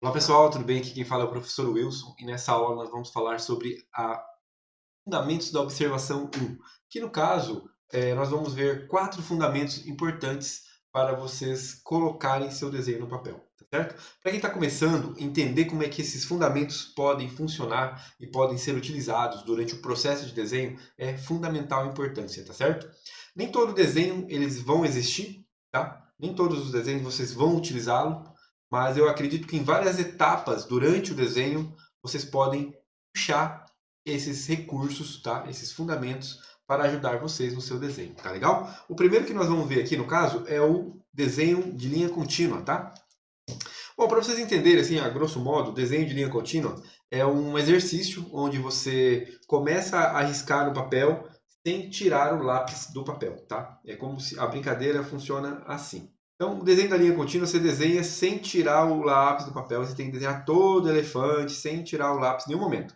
Olá pessoal, tudo bem? Aqui quem fala é o professor Wilson e nessa aula nós vamos falar sobre a fundamentos da observação 1, que no caso nós vamos ver 4 fundamentos importantes para vocês colocarem seu desenho no papel, tá certo? Para quem está começando, entender como é que esses fundamentos podem funcionar e podem ser utilizados durante o processo de desenho é fundamental importância, tá certo? Nem todo desenho eles vão existir, tá? Nem todos os desenhos vocês vão utilizá-lo, mas eu acredito que em várias etapas durante o desenho vocês podem puxar esses recursos, tá? Esses fundamentos para ajudar vocês no seu desenho, tá legal? O primeiro que nós vamos ver aqui no caso é o desenho de linha contínua, tá? Bom, para vocês entenderem assim, a grosso modo, o desenho de linha contínua é um exercício onde você começa a riscar no papel sem tirar o lápis do papel, tá? É como se a brincadeira funciona assim. Então, o desenho da linha contínua você desenha sem tirar o lápis do papel, você tem que desenhar todo o elefante sem tirar o lápis em nenhum momento.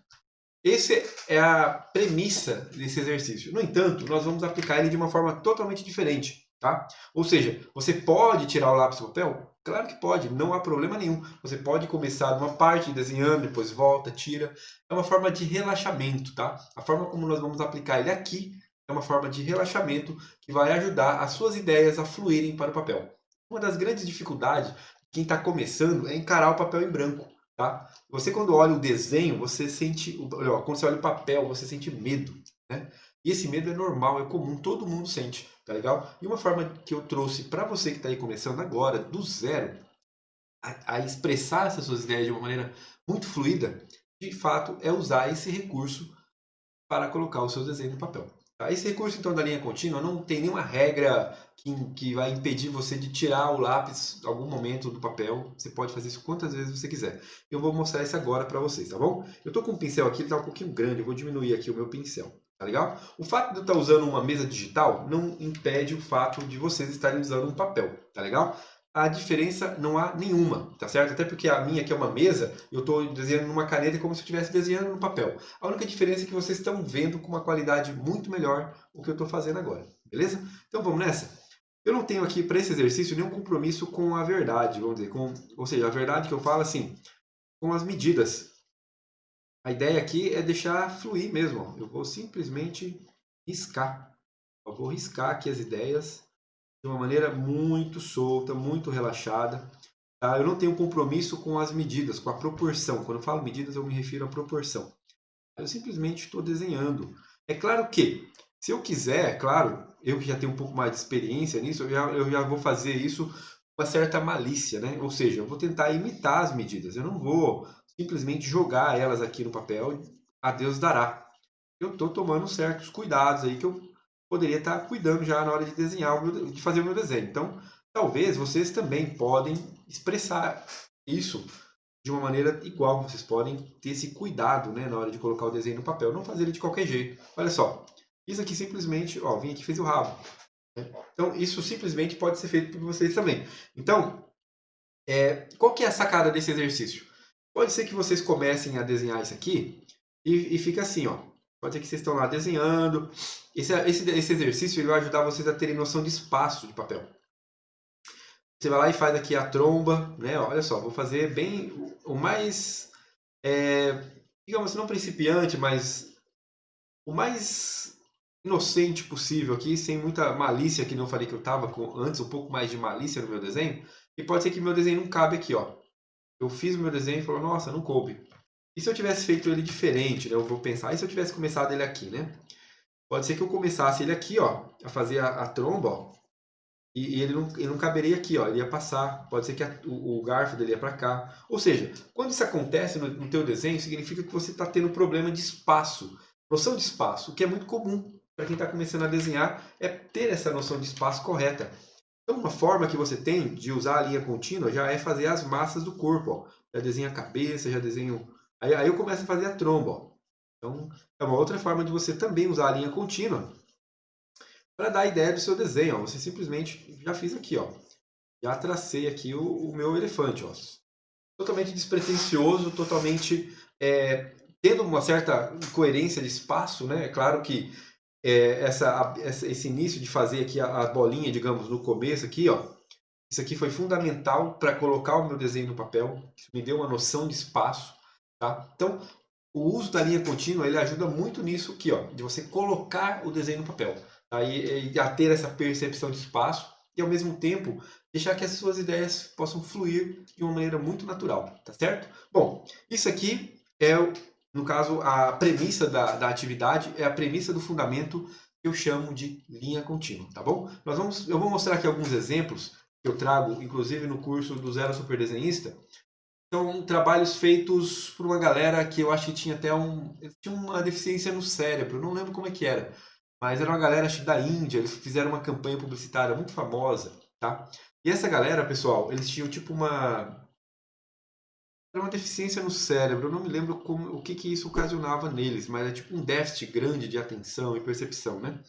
Essa é a premissa desse exercício. No entanto, nós vamos aplicar ele de uma forma totalmente diferente, tá? Ou seja, você pode tirar o lápis do papel? Claro que pode, não há problema nenhum. Você pode começar numa parte desenhando, depois volta, tira. É uma forma de relaxamento, tá? A forma como nós vamos aplicar ele aqui é uma forma de relaxamento que vai ajudar as suas ideias a fluírem para o papel. Uma das grandes dificuldades de quem está começando é encarar o papel em branco. Tá? Você quando olha o desenho, você sente, quando você olha o papel, você sente medo, né? E esse medo é normal, é comum, todo mundo sente, tá legal? E uma forma que eu trouxe para você que está aí começando agora, do zero, a expressar essas suas ideias de uma maneira muito fluida, de fato, é usar esse recurso para colocar o seu desenho no papel. Tá? Esse recurso então da linha contínua não tem nenhuma regra que vai impedir você de tirar o lápis em algum momento do papel. Você pode fazer isso quantas vezes você quiser. Eu vou mostrar isso agora para vocês, tá bom? Eu estou com um pincel aqui, ele está um pouquinho grande, eu vou diminuir aqui o meu pincel. Tá legal? O fato de eu estar usando uma mesa digital não impede o fato de vocês estarem usando um papel, tá legal? A diferença não há nenhuma, tá certo? Até porque a minha aqui é uma mesa, eu estou desenhando numa caneta como se eu estivesse desenhando no papel. A única diferença é que vocês estão vendo com uma qualidade muito melhor o que eu estou fazendo agora, beleza? Então vamos nessa? Eu não tenho aqui para esse exercício nenhum compromisso com a verdade, vamos dizer, ou seja, a verdade que eu falo assim, com as medidas. A ideia aqui é deixar fluir mesmo. Ó. Eu vou simplesmente riscar. Eu vou riscar aqui as ideias de uma maneira muito solta, muito relaxada. Tá? Eu não tenho compromisso com as medidas, com a proporção. Quando eu falo medidas, eu me refiro à proporção. Eu simplesmente estou desenhando. É claro que, se eu quiser, claro, eu que já tenho um pouco mais de experiência nisso, eu já vou fazer isso com uma certa malícia, né? Ou seja, eu vou tentar imitar as medidas. Eu não vou simplesmente jogar elas aqui no papel e a Deus dará. Eu estou tomando certos cuidados aí que eu poderia estar cuidando já na hora de desenhar, de fazer o meu desenho. Então, talvez vocês também podem expressar isso de uma maneira igual. Vocês podem ter esse cuidado, né, na hora de colocar o desenho no papel, não fazer ele de qualquer jeito. Olha só, isso aqui simplesmente, ó, vim aqui e fiz o rabo. Né? Então, isso simplesmente pode ser feito por vocês também. Então, qual que é a sacada desse exercício? Pode ser que vocês comecem a desenhar isso aqui e fica assim, ó. Pode ser que vocês estão lá desenhando. Esse exercício ele vai ajudar vocês a terem noção de espaço de papel. Você vai lá e faz aqui a tromba, né? Olha só, vou fazer bem o mais, digamos assim, não principiante, mas o mais inocente possível aqui, sem muita malícia, que não eu falei que eu estava com antes, um pouco mais de malícia no meu desenho. E pode ser que meu desenho não cabe aqui, ó. Eu fiz o meu desenho e falou, nossa, não coube. E se eu tivesse feito ele diferente, né? Eu vou pensar, e se eu tivesse começado ele aqui, né? Pode ser que eu começasse ele aqui, ó, a fazer a tromba, ó, e ele não caberia aqui, ó, ele ia passar. Pode ser que o garfo dele ia para cá. Ou seja, quando isso acontece no teu desenho, significa que você está tendo problema de espaço, noção de espaço, o que é muito comum para quem está começando a desenhar, é ter essa noção de espaço correta. Então, uma forma que você tem de usar a linha contínua já é fazer as massas do corpo. Ó. Já desenha a cabeça, já desenho. Aí eu começo a fazer a tromba. Ó. Então, é uma outra forma de você também usar a linha contínua para dar a ideia do seu desenho. Ó. Você simplesmente já fiz aqui, ó. Já tracei aqui o meu elefante. Ó. Totalmente despretensioso, totalmente tendo uma certa coerência de espaço. Né? É claro que esse início de fazer aqui a bolinha, digamos, no começo aqui, ó, Isso aqui foi fundamental para colocar o meu desenho no papel. Isso me deu uma noção de espaço, tá? Então, o uso da linha contínua ele ajuda muito nisso aqui, ó, de você colocar o desenho no papel, tá? E a ter essa percepção de espaço e ao mesmo tempo deixar que as suas ideias possam fluir de uma maneira muito natural, tá certo? Bom, isso aqui é, no caso, a premissa da atividade, é a premissa do fundamento que eu chamo de linha contínua, tá bom? Eu vou mostrar aqui alguns exemplos que eu trago, inclusive no curso do Zero Super Desenhista. São trabalhos feitos por uma galera que eu acho que tinha até tinha uma deficiência no cérebro, não lembro como é que era. Mas era uma galera, acho que da Índia, eles fizeram uma campanha publicitária muito famosa, tá? E essa galera, pessoal, eles tinham tipo era uma deficiência no cérebro, eu não me lembro o que isso ocasionava neles, mas é tipo um déficit grande de atenção e percepção, né?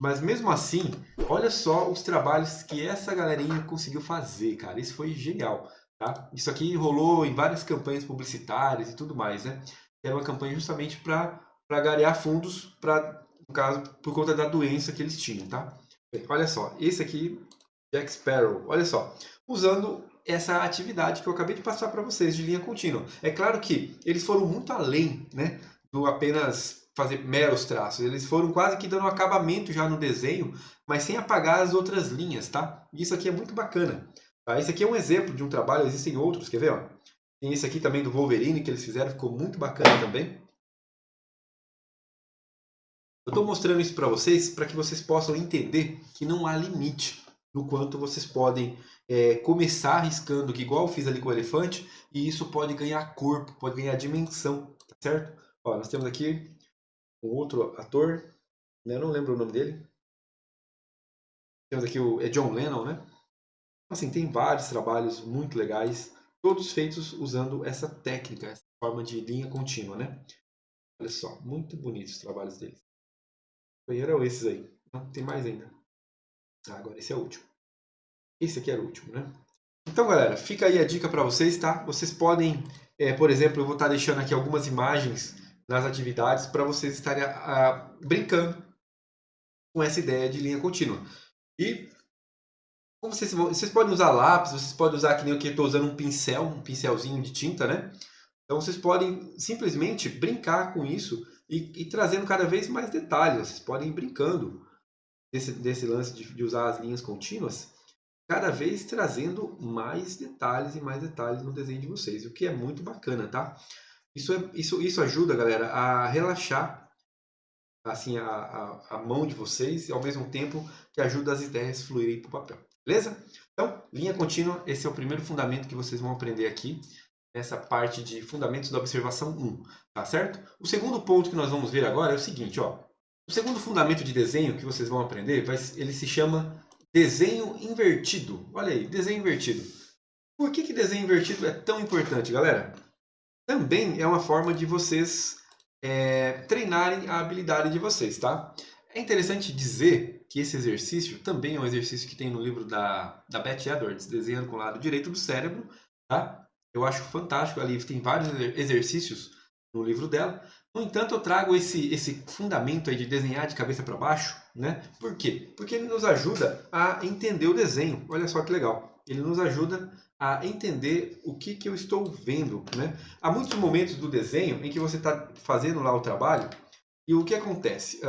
Mas mesmo assim, olha só os trabalhos que essa galerinha conseguiu fazer, cara. Isso foi genial, tá? Isso aqui rolou em várias campanhas publicitárias e tudo mais, né? Era uma campanha justamente para garear fundos, no caso, por conta da doença que eles tinham, tá? Olha só, esse aqui, Jack Sparrow, olha só, usando essa atividade que eu acabei de passar para vocês de linha contínua. É claro que eles foram muito além, né, do apenas fazer meros traços. Eles foram quase que dando um acabamento já no desenho, mas sem apagar as outras linhas, tá? E isso aqui é muito bacana. Tá? Esse aqui é um exemplo de um trabalho, existem outros, quer ver? Ó? Tem esse aqui também do Wolverine que eles fizeram, ficou muito bacana também. Eu estou mostrando isso para vocês para que vocês possam entender que não há limite no quanto vocês podem começar riscando, que igual eu fiz ali com o elefante, e isso pode ganhar corpo, pode ganhar dimensão, tá certo? Ó, nós temos aqui um outro ator, né? Eu não lembro o nome dele. Temos aqui é John Lennon, né? Assim, tem vários trabalhos muito legais, todos feitos usando essa técnica, essa forma de linha contínua, né? Olha só, muito bonitos os trabalhos deles. Eram esses aí. Não, tem mais ainda. Ah, agora esse é o último. Esse aqui era o último, né? Então, galera, fica aí a dica para vocês, tá? Vocês podem, por exemplo, eu vou estar deixando aqui algumas imagens nas atividades para vocês estarem brincando com essa ideia de linha contínua. E como vocês podem usar lápis, vocês podem usar que nem o que eu estou usando um pincelzinho de tinta, né? Então vocês podem simplesmente brincar com isso e trazendo cada vez mais detalhes. Vocês podem ir brincando desse lance de usar as linhas contínuas, cada vez trazendo mais detalhes e mais detalhes no desenho de vocês, o que é muito bacana, tá? Isso ajuda, galera, a relaxar assim a mão de vocês e ao mesmo tempo que ajuda as ideias a fluírem para o papel. Beleza? Então, linha contínua, esse é o primeiro fundamento que vocês vão aprender aqui, nessa parte de fundamentos da observação 1, tá certo? O segundo ponto que nós vamos ver agora é o seguinte, ó. O segundo fundamento de desenho que vocês vão aprender, ele se chama desenho invertido. Olha aí, desenho invertido. Por que desenho invertido é tão importante, galera? Também é uma forma de vocês treinarem a habilidade de vocês, tá? É interessante dizer que esse exercício também é um exercício que tem no livro da Beth Edwards, Desenhando com o Lado Direito do Cérebro, tá? Eu acho fantástico ali, tem vários exercícios no livro dela. No entanto, eu trago esse fundamento aí de desenhar de cabeça para baixo, né? Por quê? Porque ele nos ajuda a entender o desenho. Olha só que legal. Ele nos ajuda a entender o que eu estou vendo, né? Há muitos momentos do desenho em que você está fazendo lá o trabalho e o que acontece?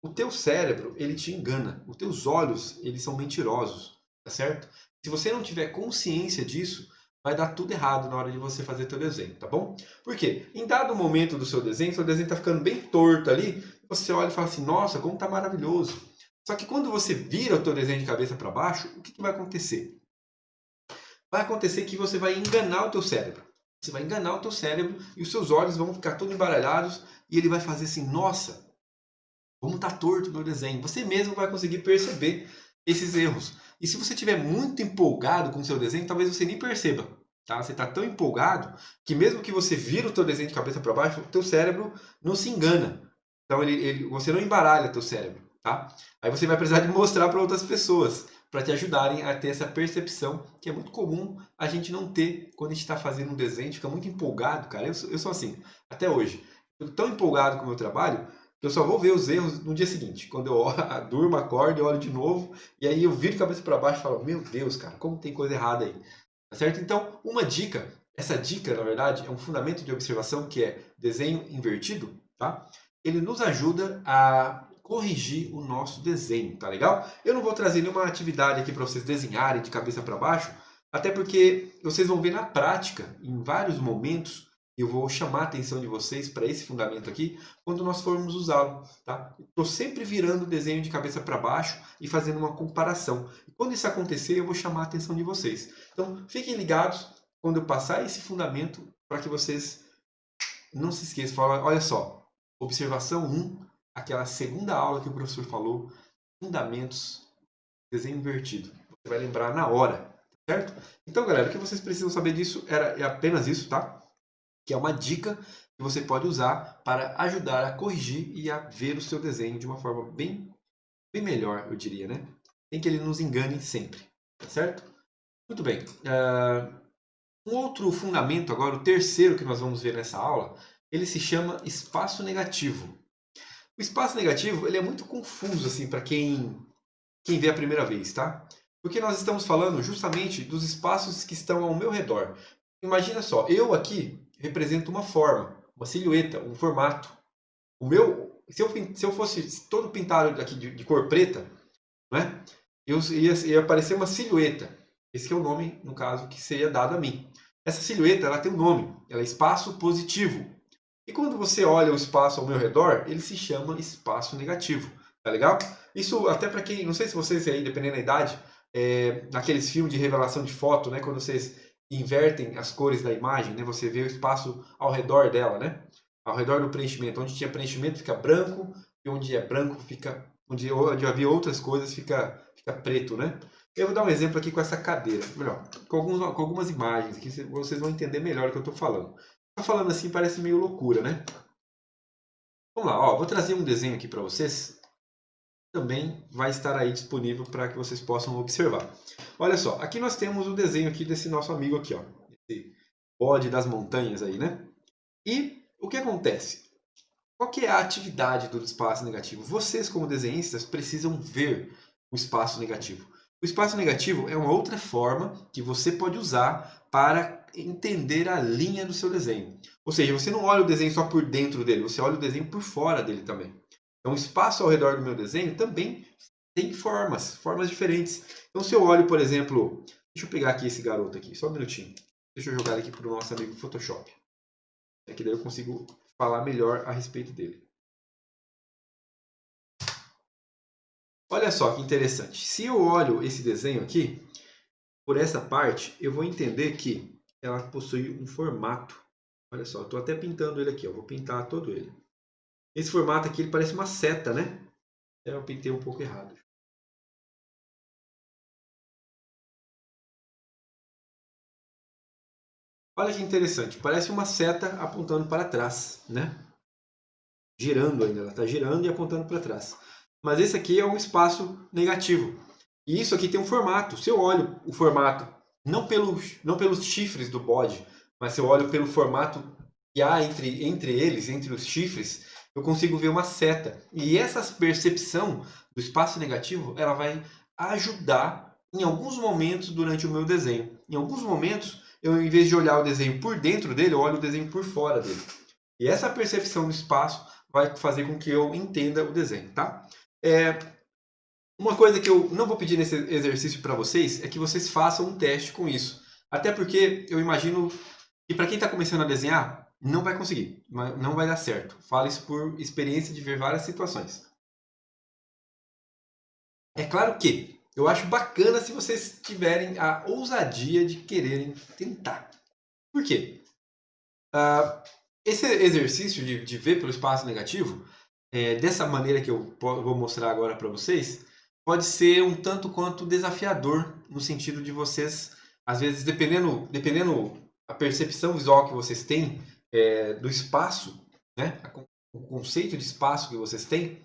O teu cérebro, ele te engana. Os teus olhos, eles são mentirosos, tá certo? Se você não tiver consciência disso, vai dar tudo errado na hora de você fazer teu desenho, tá bom? Por quê? Em dado momento do seu desenho está ficando bem torto ali, você olha e fala assim, nossa, como tá maravilhoso. Só que quando você vira o teu desenho de cabeça para baixo, o que vai acontecer? Vai acontecer que você vai enganar o teu cérebro. Você vai enganar o teu cérebro e os seus olhos vão ficar todos embaralhados e ele vai fazer assim, nossa, como tá torto o meu desenho. Você mesmo vai conseguir perceber esses erros. E se você estiver muito empolgado com o seu desenho, talvez você nem perceba. Tá? Você está tão empolgado que mesmo que você vira o teu desenho de cabeça para baixo, o teu cérebro não se engana. Então você não embaralha o teu cérebro. Tá? Aí você vai precisar de mostrar para outras pessoas para te ajudarem a ter essa percepção que é muito comum a gente não ter quando a gente está fazendo um desenho, fica muito empolgado, cara. Eu sou assim, até hoje. Eu tô tão empolgado com o meu trabalho Eu só vou ver os erros no dia seguinte, quando eu durmo, acordo, eu olho de novo, e aí eu viro a cabeça para baixo e falo, meu Deus, cara, como tem coisa errada aí. Tá certo? Então, uma dica, essa dica, na verdade, é um fundamento de observação que é desenho invertido, tá? Ele nos ajuda a corrigir o nosso desenho, tá legal? Eu não vou trazer nenhuma atividade aqui para vocês desenharem de cabeça para baixo, até porque vocês vão ver na prática, em vários momentos, eu vou chamar a atenção de vocês para esse fundamento aqui, quando nós formos usá-lo, tá? Estou sempre virando o desenho de cabeça para baixo e fazendo uma comparação. E quando isso acontecer, eu vou chamar a atenção de vocês. Então, fiquem ligados quando eu passar esse fundamento para que vocês não se esqueçam. Fala, olha só, observação 1, aquela segunda aula que o professor falou, fundamentos, desenho invertido. Você vai lembrar na hora, certo? Então, galera, o que vocês precisam saber disso é apenas isso, tá? Que é uma dica que você pode usar para ajudar a corrigir e a ver o seu desenho de uma forma bem melhor, eu diria, né? Sem que ele nos engane sempre, tá certo? Muito bem. Um outro fundamento agora, o terceiro que nós vamos ver nessa aula, ele se chama espaço negativo. O espaço negativo ele é muito confuso assim para quem vê a primeira vez, tá? Porque nós estamos falando justamente dos espaços que estão ao meu redor. Imagina só, eu aqui represento uma forma, uma silhueta, um formato. O meu, se eu fosse todo pintado aqui de cor preta, né? Ia aparecer uma silhueta. Esse é o nome, no caso, que seria dado a mim. Essa silhueta ela tem um nome, ela é espaço positivo. E quando você olha o espaço ao meu redor, ele se chama espaço negativo. Tá legal? Isso até para quem, não sei se vocês aí, dependendo da idade, naqueles filmes de revelação de foto, né, quando vocês invertem as cores da imagem, né, você vê o espaço ao redor dela, né? Ao redor do preenchimento. Onde tinha preenchimento fica branco, e onde é branco fica, onde havia outras coisas fica preto, né? Eu vou dar um exemplo aqui com essa cadeira, melhor, com algumas imagens aqui, vocês vão entender melhor o que eu estou falando. Tá falando assim parece meio loucura, né? Vamos lá, ó, vou trazer um desenho aqui para vocês. Também vai estar aí disponível para que vocês possam observar. Olha só, aqui nós temos o desenho aqui desse nosso amigo aqui, ó, esse bode das montanhas aí, né? E o que acontece? Qual que é a atividade do espaço negativo? Vocês, como desenhistas, precisam ver o espaço negativo. O espaço negativo é uma outra forma que você pode usar para entender a linha do seu desenho. Ou seja, você não olha o desenho só por dentro dele, você olha o desenho por fora dele também. Então, o espaço ao redor do meu desenho também tem formas diferentes. Então, se eu olho, por exemplo, deixa eu pegar aqui esse garoto aqui, só um minutinho. Deixa eu jogar ele aqui para o nosso amigo Photoshop. É que daí eu consigo falar melhor a respeito dele. Olha só que interessante. Se eu olho esse desenho aqui, por essa parte, eu vou entender que ela possui um formato. Olha só, estou até pintando ele aqui. Eu vou pintar todo ele. Esse formato aqui ele parece uma seta, né? Eu pintei um pouco errado. Olha que interessante. Parece uma seta apontando para trás, né? Girando ainda. Ela está girando e apontando para trás. Mas esse aqui é um espaço negativo. E isso aqui tem um formato. Se eu olho o formato, não pelos chifres do bode, mas se eu olho pelo formato que há entre eles, entre os chifres, eu consigo ver uma seta. E essa percepção do espaço negativo, ela vai ajudar em alguns momentos durante o meu desenho. Em alguns momentos, eu em vez de olhar o desenho por dentro dele, eu olho o desenho por fora dele. E essa percepção do espaço vai fazer com que eu entenda o desenho, tá? Uma coisa que eu não vou pedir nesse exercício para vocês é que vocês façam um teste com isso. Até porque eu imagino que para quem está começando a desenhar, não vai conseguir, não vai dar certo. Falo isso por experiência de ver várias situações. É claro que eu acho bacana se vocês tiverem a ousadia de quererem tentar. Por quê? Esse exercício de ver pelo espaço negativo, dessa maneira que eu vou mostrar agora para vocês, pode ser um tanto quanto desafiador, no sentido de vocês, às vezes, dependendo a percepção visual que vocês têm do espaço, né, o conceito de espaço que vocês têm,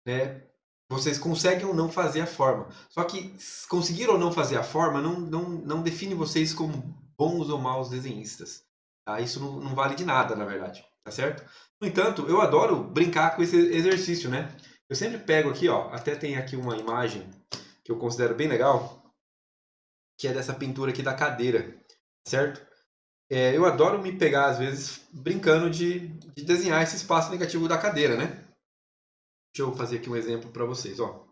né, vocês conseguem ou não fazer a forma. Só que conseguir ou não fazer a forma não define vocês como bons ou maus desenhistas. Tá? Isso não vale de nada, na verdade. tá certo? No entanto, eu adoro brincar com esse exercício, né? Eu sempre pego aqui, ó, até tem aqui uma imagem que eu considero bem legal, que é dessa pintura aqui da cadeira, certo? Eu adoro me pegar, às vezes, brincando de desenhar esse espaço negativo da cadeira, né? Deixa eu fazer aqui um exemplo para vocês, ó.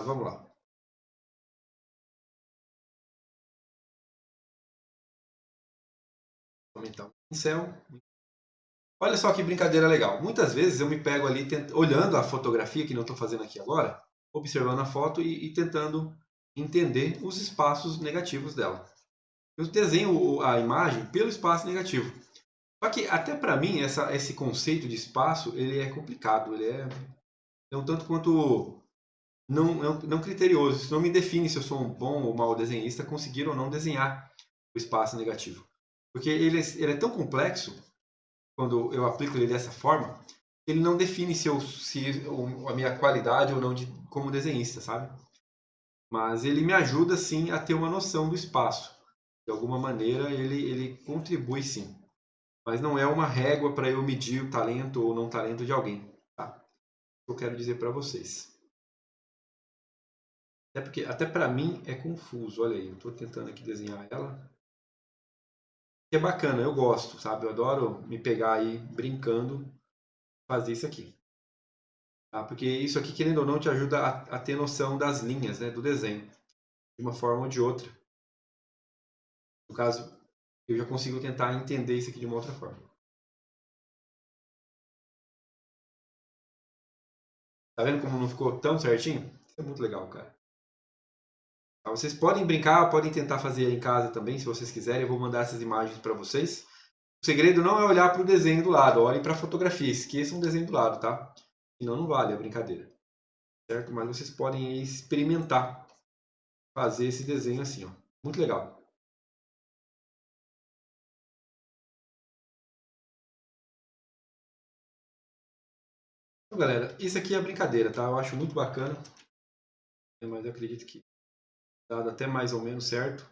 Vamos lá. Vou aumentar o pincel. Olha só que brincadeira legal. Muitas vezes eu me pego ali olhando a fotografia, que não estou fazendo aqui agora, observando a foto e tentando entender os espaços negativos dela. Eu desenho a imagem pelo espaço negativo. Só que até para mim esse conceito de espaço ele é complicado, ele é um tanto quanto não criterioso. Isso não me define se eu sou um bom ou mau desenhista, conseguir ou não desenhar o espaço negativo. Porque ele é tão complexo, quando eu aplico ele dessa forma, ele não define se a minha qualidade ou não como desenhista, sabe? Mas ele me ajuda sim a ter uma noção do espaço. De alguma maneira ele contribui sim. Mas não é uma régua para eu medir o talento ou não talento de alguém. Tá? Eu quero dizer para vocês. Até porque, até para mim, é confuso. Olha aí, eu estou tentando aqui desenhar ela. É bacana, eu gosto, sabe? Eu adoro me pegar aí brincando, fazer isso aqui. Tá? Porque isso aqui, querendo ou não, te ajuda a ter noção das linhas, né, do desenho. De uma forma ou de outra. No caso, eu já consigo tentar entender isso aqui de uma outra forma. Tá vendo como não ficou tão certinho? Isso é muito legal, cara. Vocês podem brincar, podem tentar fazer aí em casa também, se vocês quiserem. Eu vou mandar essas imagens para vocês. O segredo não é olhar para o desenho do lado, olhem para a fotografia. Esqueçam o desenho do lado, tá? Senão não vale a brincadeira. Certo? Mas vocês podem experimentar fazer esse desenho assim, ó. Muito legal. Então, galera, isso aqui é brincadeira, tá? Eu acho muito bacana. Mas eu acredito que dado até mais ou menos certo.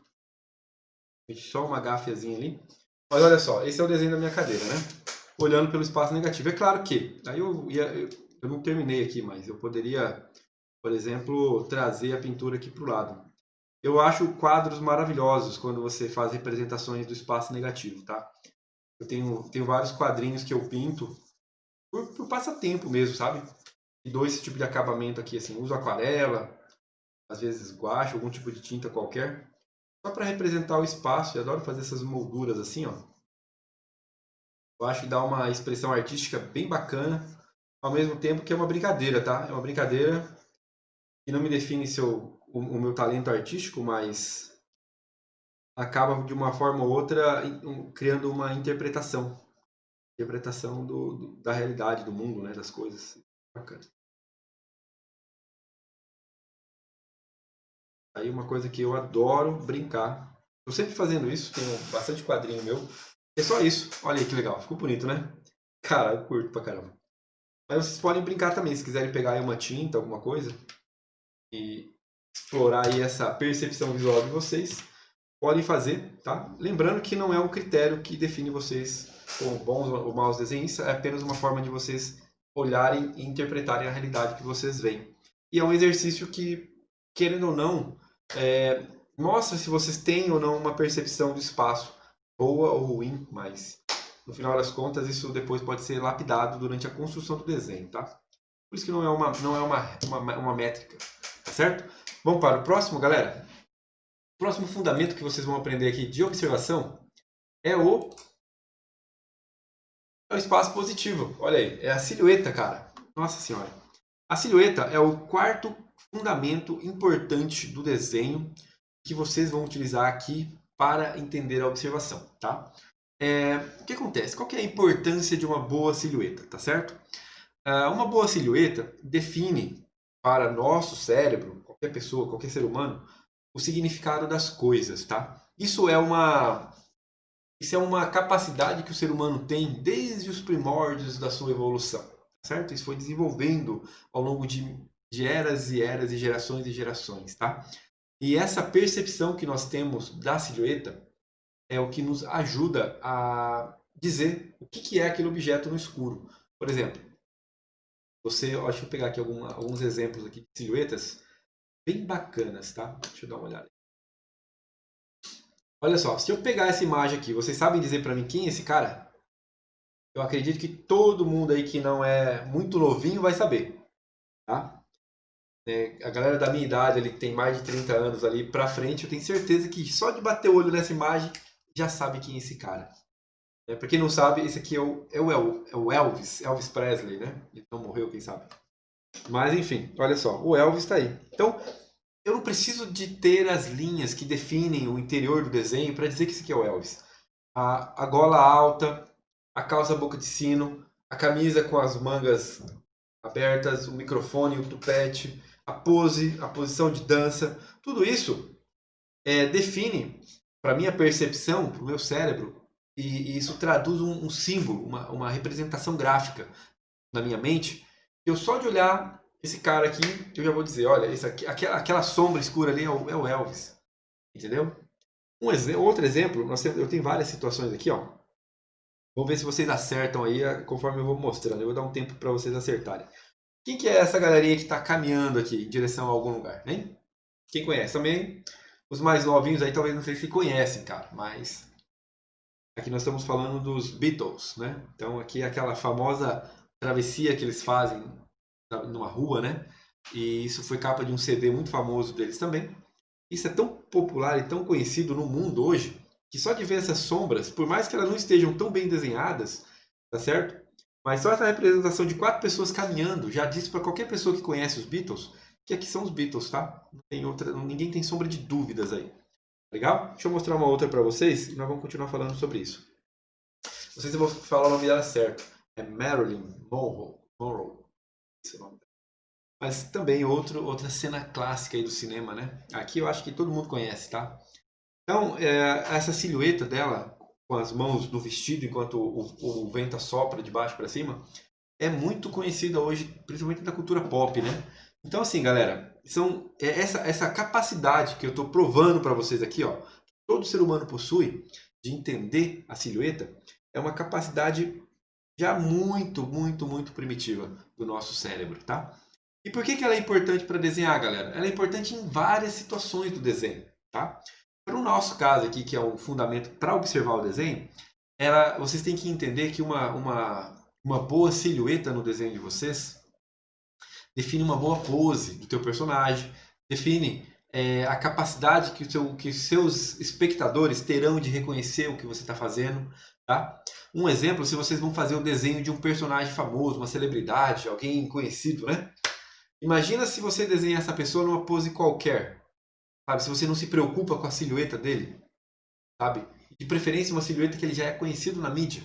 Só uma gáfiazinha ali. Mas olha só, esse é o desenho da minha cadeira, né? Olhando pelo espaço negativo. É claro que, aí eu não terminei aqui, mas eu poderia, por exemplo, trazer a pintura aqui para o lado. Eu acho quadros maravilhosos quando você faz representações do espaço negativo, tá? Eu tenho vários quadrinhos que eu pinto por passatempo mesmo, sabe? E dou esse tipo de acabamento aqui, assim, uso aquarela, às vezes guache, algum tipo de tinta qualquer, só para representar o espaço. Eu adoro fazer essas molduras assim, ó. Eu acho que dá uma expressão artística bem bacana, ao mesmo tempo que é uma brincadeira, tá? É uma brincadeira que não me define o meu talento artístico, mas acaba de uma forma ou outra criando uma interpretação da realidade, do mundo, né, das coisas. Bacana. Aí uma coisa que eu adoro brincar. Estou sempre fazendo isso, tenho bastante quadrinho meu. É só isso. Olha aí que legal, ficou bonito, né? Cara, eu curto pra caramba. Mas vocês podem brincar também, se quiserem pegar aí uma tinta, alguma coisa, e explorar aí essa percepção visual de vocês, podem fazer, tá? Lembrando que não é um critério que define vocês como bons ou maus desenhistas, é apenas uma forma de vocês olharem e interpretarem a realidade que vocês veem. E é um exercício que, querendo ou não, mostra se vocês têm ou não uma percepção do espaço, boa ou ruim, mas no final das contas isso depois pode ser lapidado durante a construção do desenho, tá? Por isso que não é uma métrica, tá certo? Vamos para o próximo, galera? O próximo fundamento que vocês vão aprender aqui de observação é o espaço positivo. Olha aí, é a silhueta, cara. Nossa senhora. A silhueta é o quarto fundamento importante do desenho que vocês vão utilizar aqui para entender a observação, tá? O que acontece? Qual que é a importância de uma boa silhueta, tá certo? Uma boa silhueta define para nosso cérebro, qualquer pessoa, qualquer ser humano, o significado das coisas, tá? Isso é uma capacidade que o ser humano tem desde os primórdios da sua evolução, certo? Isso foi desenvolvendo ao longo de eras e eras e gerações, tá? E essa percepção que nós temos da silhueta é o que nos ajuda a dizer o que é aquele objeto no escuro. Por exemplo, deixa eu pegar aqui alguns exemplos aqui de silhuetas bem bacanas, tá? Deixa eu dar uma olhada. Olha só, se eu pegar essa imagem aqui, vocês sabem dizer para mim quem é esse cara? Eu acredito que todo mundo aí que não é muito novinho vai saber, tá? A galera da minha idade, ali, que tem mais de 30 anos ali pra frente, eu tenho certeza que só de bater o olho nessa imagem já sabe quem é esse cara. Pra quem não sabe, esse aqui é o Elvis, Elvis Presley, né? Ele não morreu, quem sabe. Mas enfim, olha só, o Elvis está aí. Então, eu não preciso de ter as linhas que definem o interior do desenho para dizer que esse aqui é o Elvis. A gola alta, a calça boca de sino, a camisa com as mangas abertas, o microfone, o tupete, a pose, a posição de dança, tudo isso define, para minha percepção, para o meu cérebro, e isso traduz um símbolo, uma representação gráfica na minha mente. Eu só de olhar esse cara aqui, eu já vou dizer, olha, isso aqui, aquela sombra escura ali é o Elvis, entendeu? Outro exemplo, eu tenho várias situações aqui, ó. Vamos ver se vocês acertam aí conforme eu vou mostrando. Eu vou dar um tempo para vocês acertarem. Quem que é essa galerinha que está caminhando aqui em direção a algum lugar, hein? Quem conhece? Também os mais novinhos aí talvez não sei se conhecem, cara, mas aqui nós estamos falando dos Beatles, né? Então aqui é aquela famosa travessia que eles fazem numa rua, né? E isso foi capa de um CD muito famoso deles também. Isso é tão popular e tão conhecido no mundo hoje que só de ver essas sombras, por mais que elas não estejam tão bem desenhadas, tá certo? Mas só essa representação de 4 pessoas caminhando já diz para qualquer pessoa que conhece os Beatles que aqui são os Beatles, tá? Não tem outra, ninguém tem sombra de dúvidas aí. Legal? Deixa eu mostrar uma outra para vocês e nós vamos continuar falando sobre isso. Não sei se eu vou falar o nome dela certo. É Marilyn Monroe. Esse é o nome dela. Mas também outra cena clássica aí do cinema, né? Aqui eu acho que todo mundo conhece, tá? Então, essa silhueta dela, com as mãos no vestido enquanto o vento assopra de baixo para cima, é muito conhecida hoje, principalmente da cultura pop, né? Então, assim, galera, essa capacidade que eu estou provando para vocês aqui, ó, que todo ser humano possui de entender a silhueta, é uma capacidade já muito, muito, muito primitiva do nosso cérebro, tá? E por que ela é importante para desenhar, galera? Ela é importante em várias situações do desenho, tá? Para o nosso caso aqui, que é o fundamento para observar o desenho, vocês têm que entender que uma boa silhueta no desenho de vocês define uma boa pose do teu personagem, define a capacidade que os seus espectadores terão de reconhecer o que você está fazendo, tá? Um exemplo, se vocês vão fazer o desenho de um personagem famoso, uma celebridade, alguém conhecido, né? Imagina se você desenha essa pessoa numa pose qualquer, sabe? Se você não se preocupa com a silhueta dele, sabe? De preferência uma silhueta que ele já é conhecido na mídia.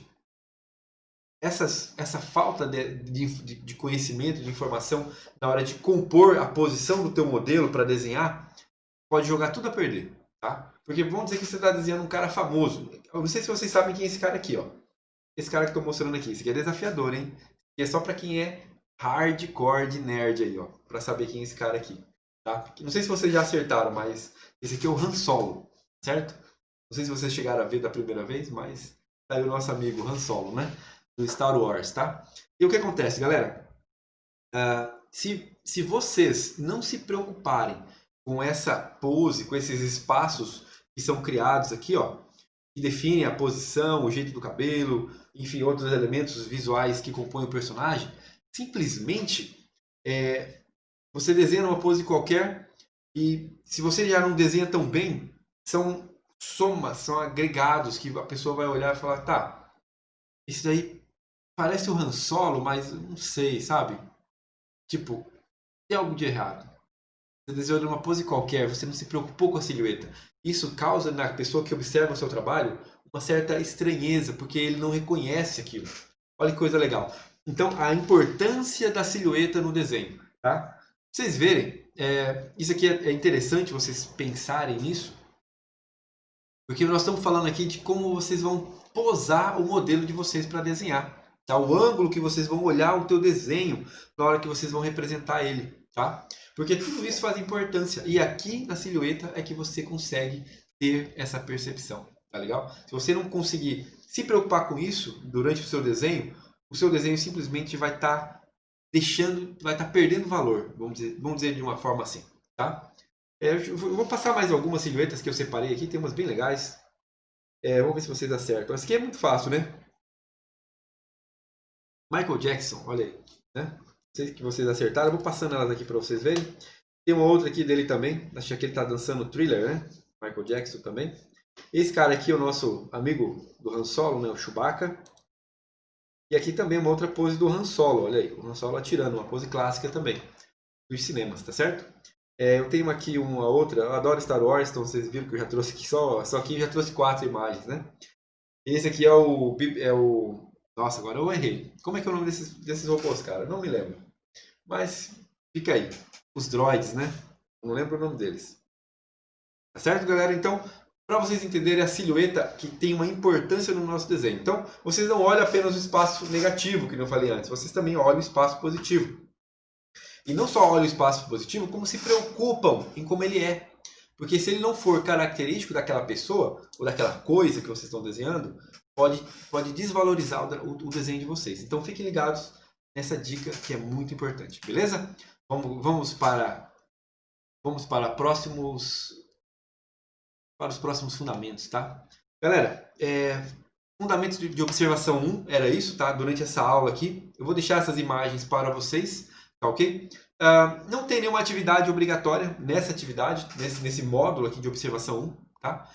Essa falta de conhecimento, de informação na hora de compor a posição do teu modelo para desenhar, pode jogar tudo a perder, tá? Porque vamos dizer que você está desenhando um cara famoso. Eu não sei se vocês sabem quem é esse cara aqui, ó. Esse cara que eu estou mostrando aqui. Esse aqui é desafiador, hein? E é só para quem é hardcore de nerd aí, ó. Para saber quem é esse cara aqui, tá? Não sei se vocês já acertaram, mas esse aqui é o Han Solo, certo? Não sei se vocês chegaram a ver da primeira vez, mas tá aí o nosso amigo Han Solo, né? Do Star Wars, tá? E o que acontece, galera? Se vocês não se preocuparem com essa pose, com esses espaços que são criados aqui, ó, que definem a posição, o jeito do cabelo, enfim, outros elementos visuais que compõem o personagem, simplesmente você desenha uma pose qualquer e se você já não desenha tão bem, são somas, são agregados que a pessoa vai olhar e falar, tá, isso daí parece o Han Solo, mas não sei, sabe? Tipo, tem algo de errado. Você desenhou uma pose qualquer, você não se preocupou com a silhueta. Isso causa na pessoa que observa o seu trabalho uma certa estranheza, porque ele não reconhece aquilo. Olha que coisa legal. Então, a importância da silhueta no desenho, tá? Pra vocês verem, isso aqui é interessante vocês pensarem nisso, porque nós estamos falando aqui de como vocês vão posar o modelo de vocês para desenhar. Tá? O ângulo que vocês vão olhar o teu desenho na hora que vocês vão representar ele. Tá? Porque tudo isso faz importância. E aqui na silhueta é que você consegue ter essa percepção. tá legal? Se você não conseguir se preocupar com isso durante o seu desenho simplesmente vai estar vai estar perdendo valor, vamos dizer de uma forma assim, tá? Eu vou passar mais algumas silhuetas que eu separei aqui, tem umas bem legais. Vamos ver se vocês acertam. Essa aqui é muito fácil, né? Michael Jackson, olha aí, né? Sei que vocês acertaram, eu vou passando elas aqui para vocês verem. Tem uma outra aqui dele também, acho que ele tá dançando Thriller, né? Michael Jackson também. Esse cara aqui é o nosso amigo do Han Solo, né? O Chewbacca. E aqui também uma outra pose do Han Solo, olha aí, o Han Solo atirando, uma pose clássica também, dos cinemas, tá certo? Eu tenho aqui uma outra, eu adoro Star Wars, então vocês viram que eu já trouxe aqui só aqui já trouxe 4 imagens, né? Esse aqui é o... Nossa, agora eu errei. Como é que é o nome desses robôs, cara? Não me lembro. Mas fica aí. Os droids, né? Não lembro o nome deles. Tá certo, galera? Então, para vocês entenderem a silhueta que tem uma importância no nosso desenho. Então, vocês não olham apenas o espaço negativo, que eu falei antes. Vocês também olham o espaço positivo. E não só olham o espaço positivo, como se preocupam em como ele é. Porque se ele não for característico daquela pessoa, ou daquela coisa que vocês estão desenhando, pode desvalorizar o desenho de vocês. Então fiquem ligados nessa dica que é muito importante, beleza? Vamos para os próximos fundamentos, tá? Galera, fundamentos de observação 1 era isso, tá? Durante essa aula aqui, eu vou deixar essas imagens para vocês, tá ok? Não tem nenhuma atividade obrigatória nessa atividade, nesse módulo aqui de observação 1, tá?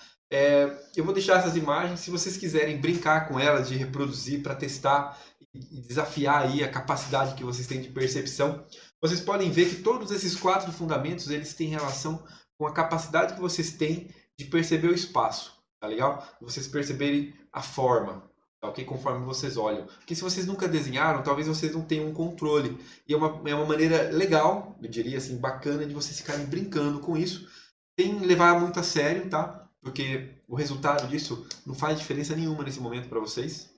Eu vou deixar essas imagens, se vocês quiserem brincar com elas, de reproduzir para testar e desafiar aí a capacidade que vocês têm de percepção, vocês podem ver que todos esses 4 fundamentos, eles têm relação com a capacidade que vocês têm de perceber o espaço, tá legal? Vocês perceberem a forma, tá ok? Conforme vocês olham. Porque se vocês nunca desenharam, talvez vocês não tenham um controle. E é uma maneira legal, eu diria assim, bacana de vocês ficarem brincando com isso, sem levar muito a sério, tá? Porque o resultado disso não faz diferença nenhuma nesse momento para vocês.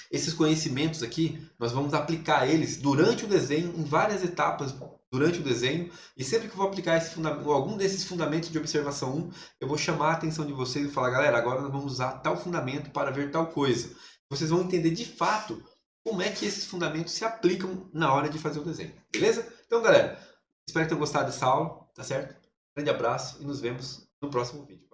Esses conhecimentos aqui, nós vamos aplicar eles durante o desenho, em várias etapas durante o desenho, e sempre que eu vou aplicar algum desses fundamentos de observação 1, eu vou chamar a atenção de vocês e falar, galera, agora nós vamos usar tal fundamento para ver tal coisa. Vocês vão entender de fato como é que esses fundamentos se aplicam na hora de fazer o desenho, beleza? Então, galera, espero que tenham gostado dessa aula, tá certo? Grande abraço e nos vemos no próximo vídeo.